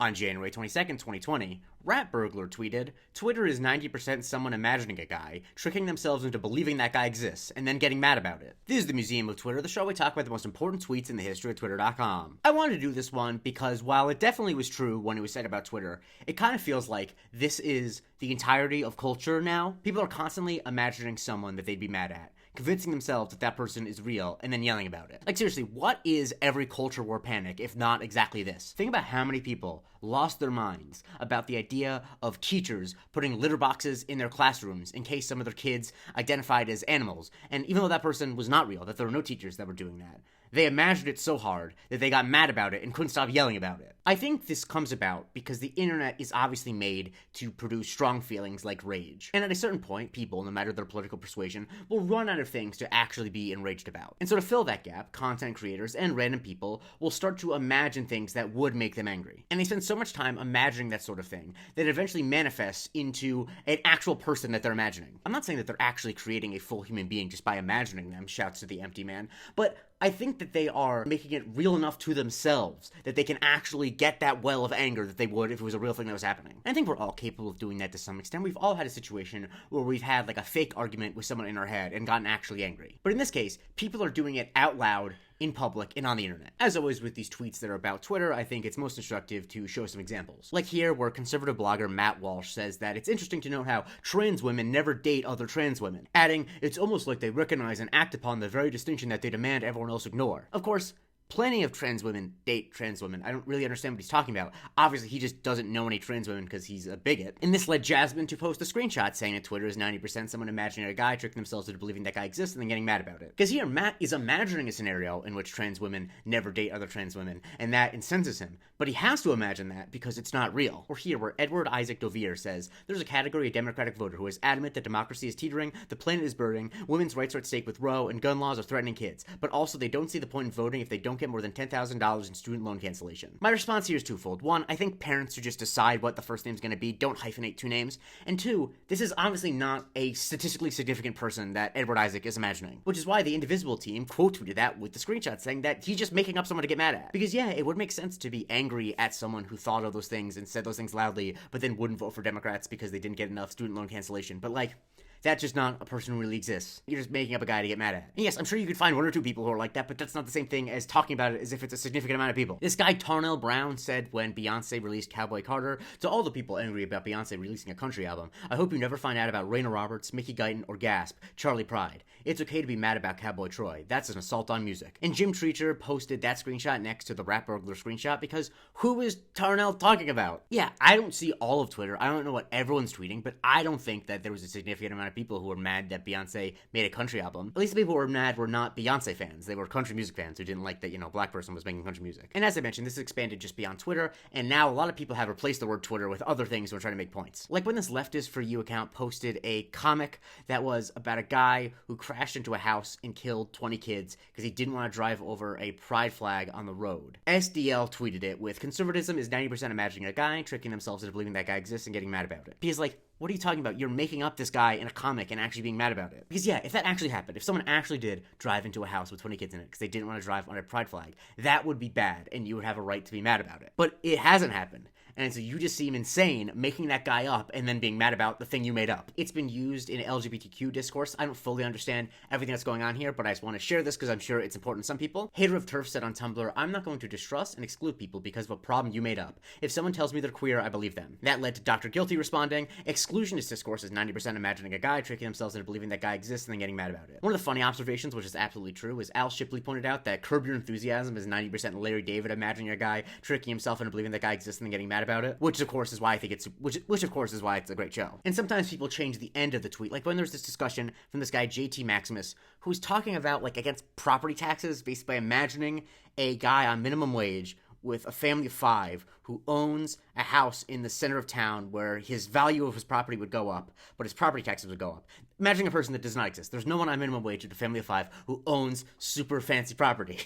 On January 22nd, 2020, Rat Burglar tweeted, "Twitter is 90% someone imagining a guy, tricking themselves into believing that guy exists, and then getting mad about it." This is the Museum of Twitter, the show we talk about the most important tweets in the history of Twitter.com. I wanted to do this one because while it definitely was true when it was said about Twitter, it kind of feels like this is the entirety of culture now. People are constantly imagining someone that they'd be mad at, convincing themselves that that person is real, and then yelling about it. Like, seriously, what is every culture war panic if not exactly this? Think about how many people lost their minds about the idea of teachers putting litter boxes in their classrooms in case some of their kids identified as animals, and even though that person was not real, that there were no teachers that were doing that, they imagined it so hard that they got mad about it and couldn't stop yelling about it. I think this comes about because the internet is obviously made to produce strong feelings like rage. And at a certain point, people, no matter their political persuasion, will run out of things to actually be enraged about. And so to fill that gap, content creators and random people will start to imagine things that would make them angry. And they spend so much time imagining that sort of thing that it eventually manifests into an actual person that they're imagining. I'm not saying that they're actually creating a full human being just by imagining them, shouts to the empty man, but I think that they are making it real enough to themselves that they can actually get that well of anger that they would if it was a real thing that was happening. And I think we're all capable of doing that to some extent. We've all had a situation where we've had like a fake argument with someone in our head and gotten actually angry. But in this case, people are doing it out loud, in public, and on the internet. As always with these tweets that are about Twitter, I think it's most instructive to show some examples. Like here, where conservative blogger Matt Walsh says that it's interesting to note how trans women never date other trans women, adding, "It's almost like they recognize and act upon the very distinction that they demand everyone else ignore." Of course, plenty of trans women date trans women. I don't really understand what he's talking about. Obviously, he just doesn't know any trans women because he's a bigot. And this led Jasmine to post a screenshot saying that Twitter is 90% someone imagining a guy, tricking themselves into believing that guy exists, and then getting mad about it. Because here, Matt is imagining a scenario in which trans women never date other trans women, and that incenses him. But he has to imagine that because it's not real. Or here, where Edward Isaac Dovier says, "There's a category of Democratic voter who is adamant that democracy is teetering, the planet is burning, women's rights are at stake with Roe, and gun laws are threatening kids. But also, they don't see the point in voting if they don't get more than $10,000 in student loan cancellation." My response here is twofold. One, I think parents should just decide what the first name's going to be. Don't hyphenate two names. And two, this is obviously not a statistically significant person that Edward Isaac is imagining. Which is why the Indivisible team quote tweeted that with the screenshot saying that he's just making up someone to get mad at. Because yeah, it would make sense to be angry at someone who thought of those things and said those things loudly, but then wouldn't vote for Democrats because they didn't get enough student loan cancellation. But like, that's just not a person who really exists. You're just making up a guy to get mad at. And yes, I'm sure you could find one or two people who are like that, but that's not the same thing as talking about it as if it's a significant amount of people. This guy Tarnell Brown said when Beyonce released Cowboy Carter, "To all the people angry about Beyonce releasing a country album, I hope you never find out about Raina Roberts, Mickey Guyton, or Gasp, Charlie Pride. It's okay to be mad about Cowboy Troy. That's an assault on music." And Jim Treacher posted that screenshot next to the Rat Burglar screenshot because who is Tarnell talking about? Yeah, I don't see all of Twitter. I don't know what everyone's tweeting, but I don't think that there was a significant amount of people who were mad that Beyonce made a country album. At least the people who were mad were not Beyonce fans. They were country music fans who didn't like that, a black person was making country music. And as I mentioned, this has expanded just beyond Twitter, and now a lot of people have replaced the word Twitter with other things who are trying to make points. Like when this Leftist For You account posted a comic that was about a guy who crashed into a house and killed 20 kids because he didn't want to drive over a pride flag on the road. SDL tweeted it with, "Conservatism is 90% imagining a guy, tricking themselves into believing that guy exists and getting mad about it." Because like, what are you talking about? You're making up this guy in a comic and actually being mad about it. Because yeah, if that actually happened, if someone actually did drive into a house with 20 kids in it because they didn't want to drive on a pride flag, that would be bad and you would have a right to be mad about it. But it hasn't happened. And so you just seem insane making that guy up and then being mad about the thing you made up. It's been used in LGBTQ discourse. I don't fully understand everything that's going on here, but I just want to share this because I'm sure it's important to some people. Hater of Turf said on Tumblr, "I'm not going to distrust and exclude people because of a problem you made up. If someone tells me they're queer, I believe them." That led to Dr. Guilty responding, "Exclusionist discourse is 90% imagining a guy, tricking themselves into believing that guy exists and then getting mad about it." One of the funny observations, which is absolutely true, is Al Shipley pointed out that Curb Your Enthusiasm is 90% Larry David imagining a guy, tricking himself into believing that guy exists and then getting mad about it, which of course is why I think which of course is why it's a great show. And sometimes people change the end of the tweet, like when there's this discussion from this guy JT Maximus who's talking about like against property taxes basically by imagining a guy on minimum wage with a family of 5 who owns a house in the center of town where his value of his property would go up, but his property taxes would go up. Imagining a person that does not exist. There's no one on minimum wage with a family of 5 who owns super fancy property.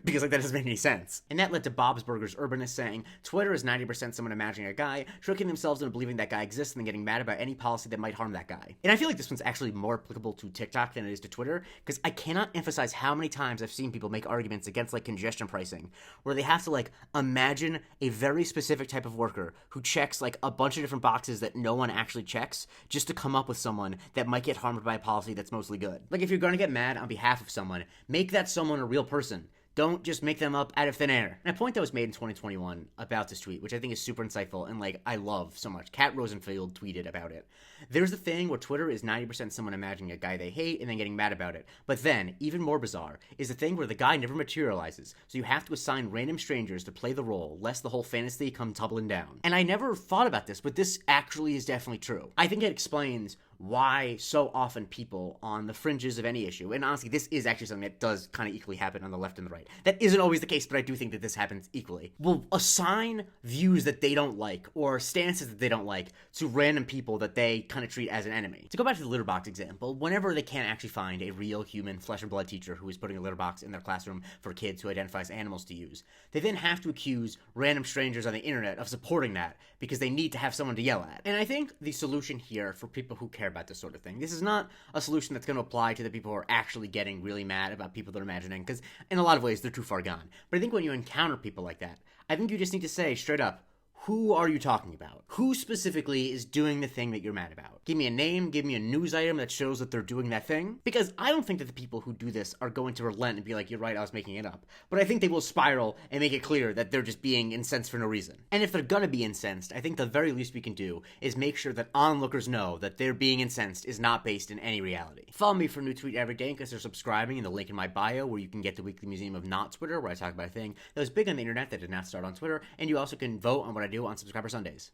Because, like, that doesn't make any sense. And that led to Bob's Burgers Urbanist saying, Twitter is 90% someone imagining a guy, tricking themselves into believing that guy exists, and then getting mad about any policy that might harm that guy. And I feel like this one's actually more applicable to TikTok than it is to Twitter, because I cannot emphasize how many times I've seen people make arguments against, like, congestion pricing, where they have to, like, imagine a very specific type of worker who checks, like, a bunch of different boxes that no one actually checks, just to come up with someone that might get harmed by a policy that's mostly good. Like, if you're gonna get mad on behalf of someone, make that someone a real person. Don't just make them up out of thin air. And a point that was made in 2021 about this tweet, which I think is super insightful and, like, I love so much. Kat Rosenfield tweeted about it. There's the thing where Twitter is 90% someone imagining a guy they hate and then getting mad about it. But then, even more bizarre, is the thing where the guy never materializes. So you have to assign random strangers to play the role, lest the whole fantasy come tumbling down. And I never thought about this, but this actually is definitely true. I think it explains why so often people on the fringes of any issue, and honestly, this is actually something that does kind of equally happen on the left and the right. That isn't always the case, but I do think that this happens equally. Will assign views that they don't like, or stances that they don't like, to random people that they kind of treat as an enemy. To go back to the litter box example, whenever they can't actually find a real human flesh and blood teacher who is putting a litter box in their classroom for kids who identify as animals to use, they then have to accuse random strangers on the internet of supporting that because they need to have someone to yell at. And I think the solution here for people who care about this sort of thing, this is not a solution that's going to apply to the people who are actually getting really mad about people they're imagining, because in a lot of ways they're too far gone. But I think when you encounter people like that, I think you just need to say straight up, who are you talking about? Who specifically is doing the thing that you're mad about? Give me a name, give me a news item that shows that they're doing that thing. Because I don't think that the people who do this are going to relent and be like, you're right, I was making it up. But I think they will spiral and make it clear that they're just being incensed for no reason. And if they're gonna be incensed, I think the very least we can do is make sure that onlookers know that their being incensed is not based in any reality. Follow me for a new tweet every day and consider subscribing in the link in my bio, where you can get the weekly Museum of Not Twitter, where I talk about a thing that was big on the internet that did not start on Twitter, and you also can vote on what I do on Subscriber Sundays.